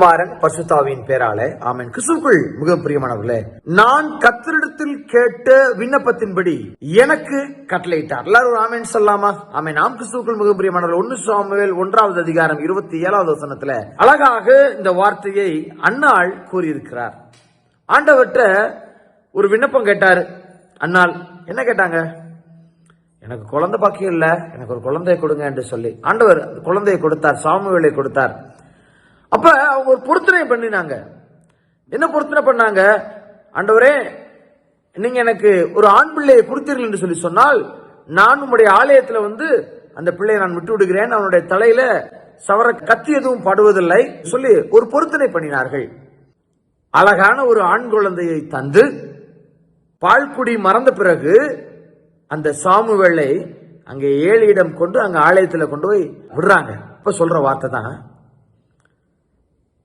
குமாரன் பரிசுத்தாவியின் பேராலே ஆமென். கிறிஸ்துவுக்குள் மிக பிரியமானவர்களே, நான் கர்த்தரிடத்தில் கேட்ட விண்ணப்பத்தின்படி எனக்கு கட்டளையிட்டார். எல்லாரும் ஆமென் சொல்லாமா? ஆமென். நாம் கிறிஸ்துவுக்குள் மிக பிரியமானவர்கள் 1 சாமுவேல் 1வது அதிகாரம் 27வது வசனத்துல அழகாக இந்த வார்த்தையை அன்னாள் கூறியிருக்கிறார். ஆண்டவர்கிட்ட ஒரு விண்ணப்பம் கேட்டாரு. அன்னாள் என்ன கேட்டாங்க? எனக்கு குழந்தை பாக்கியம் இல்ல, எனக்கு ஒரு குழந்தையை கொடுங்க என்று சொல்லி ஆண்டவர் குழந்தையை கொடுத்தார், சாமுவேலை கொடுத்தார். அப்ப அவங்க ஒரு பொருத்தனை பண்ணினாங்க. என்ன பொருத்தனை பண்ணாங்க? ஆண்டவரே, நீங்க எனக்கு ஒரு ஆண் பிள்ளையை கொடுத்தீர்கள் என்று சொல்லி சொன்னால் நான் உங்களுடைய ஆலயத்துல அந்த பிள்ளையை நான் விட்டு விடுகிறேன், அவனுடைய தலையில சவர கத்தி எதுவும் படுவதில்லை சொல்லி ஒரு பொருத்தனை பண்ணினார்கள். அழகான ஒரு ஆண் குழந்தையை தந்து பால்குடி மறந்த பிறகு அந்த சாமுவேலை அங்கே ஏலியிடம் கொண்டு அங்க ஆலயத்துல கொண்டு போய் விடுறாங்க. இப்ப சொல்ற வார்த்தை தான்,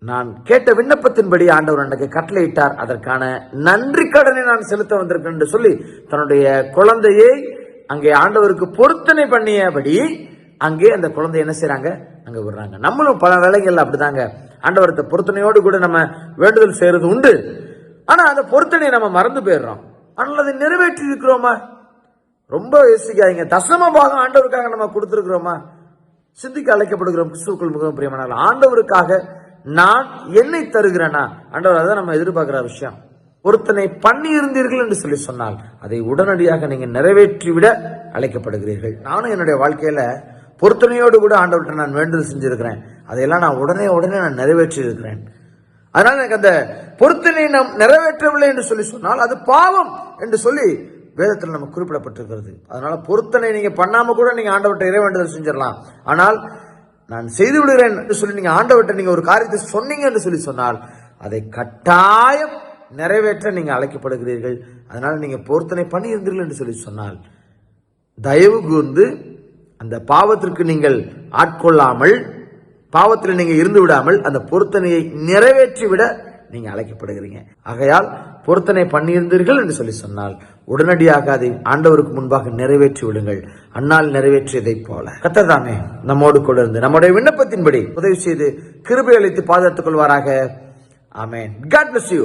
நான் கேட்ட விண்ணப்பத்தின்படி ஆண்டவர் எனக்கு கட்டளையிட்டார், அதற்கான நன்றி கடனை நான் செலுத்த வந்திருக்கேன் என்று சொல்லி தன்னுடைய குழந்தையை அங்கே ஆண்டவருக்கு பொருத்தனை பண்ணியபடி அங்கே அந்த குழந்தை என்ன செய்யறாங்க? அங்க விடுறாங்க. நம்மளும் பல வேலைகள் அப்படிதாங்க, ஆண்டவரத்தை பொருத்தனையோடு கூட நம்ம வேண்டுதல் செய்யறது உண்டு. ஆனா அந்த பொருத்தனை நம்ம மறந்து போயிடுறோம். ஆனால் அதை நிறைவேற்றி இருக்கிறோமா? ரொம்ப யோசிக்காதீங்க. தசம பாகம் ஆண்டவருக்காக நம்ம கொடுத்திருக்கிறோமா? சிந்திக்க அழைக்கப்படுகிறோம். கிறிஸ்துவுக்குள் மிகவும் பிரியமானவர்களே, ஆண்டவருக்காக நான் என்னை தருகிறேனா? ஆண்டவர் அதான் நம்ம எதிர்பார்க்கிற விஷயம். பொருத்தனை பண்ணி இருந்தீர்கள் என்று சொல்லி சொன்னால் அதை உடனடியாக நீங்க நிறைவேற்றி விட அழைக்கப்படுகிறீர்கள். நானும் என்னுடைய வாழ்க்கையில பொருத்தனையோடு கூட ஆண்டவர்கிட்ட நான் வேண்டுதல் செஞ்சிருக்கிறேன். அதையெல்லாம் நான் உடனே நான் நிறைவேற்றி இருக்கிறேன். அதனால எனக்கு அந்த பொருத்தனை நாம் நிறைவேற்றவில்லை என்று சொல்லி சொன்னால் அது பாவம் என்று சொல்லி வேதத்தில் நம்ம குறிப்பிடப்பட்டிருக்கிறது. அதனால பொருத்தனை நீங்க பண்ணாம கூட நீங்க ஆண்டவர்கிட்ட இறை வேண்டுதல் செஞ்சிடலாம். ஆனால் நான் செய்து விடுகிறேன் என்று சொல்லி நீங்க ஆண்டவர்கிட்ட நீங்க ஒரு காரியத்தை சொன்னீங்க என்று சொல்லி சொன்னால் அதை கட்டாயம் நிறைவேற்ற நீங்க அழைக்கப்படுகிறீர்கள். அதனால நீங்க பொருத்தனை பண்ணி இருந்தீர்கள் என்று சொல்லி சொன்னால் தயவு கூர்ந்து அந்த பாவத்திற்கு நீங்கள் ஆட்கொள்ளாமல், பாவத்தில் நீங்க இருந்து விடாமல் அந்த பொருத்தனையை நிறைவேற்றி விட நீங்க அழைக்கப்படுகிறீங்க. ஆகையால் பொருத்தனை பண்ணியிருந்தீர்கள் என்று சொல்லி சொன்னால் உடனடியாக அதை ஆண்டவருக்கு முன்பாக நிறைவேற்றி விடுங்கள். அன்னால் நிறைவேற்றியதை போல கர்த்தர் தாமே நம்மோடு கூட இருந்து நம்முடைய விண்ணப்பத்தின்படி உதவி செய்து கிருபை அளித்து பாதுகாத்துக் கொள்வாராக. ஆமென். God bless you.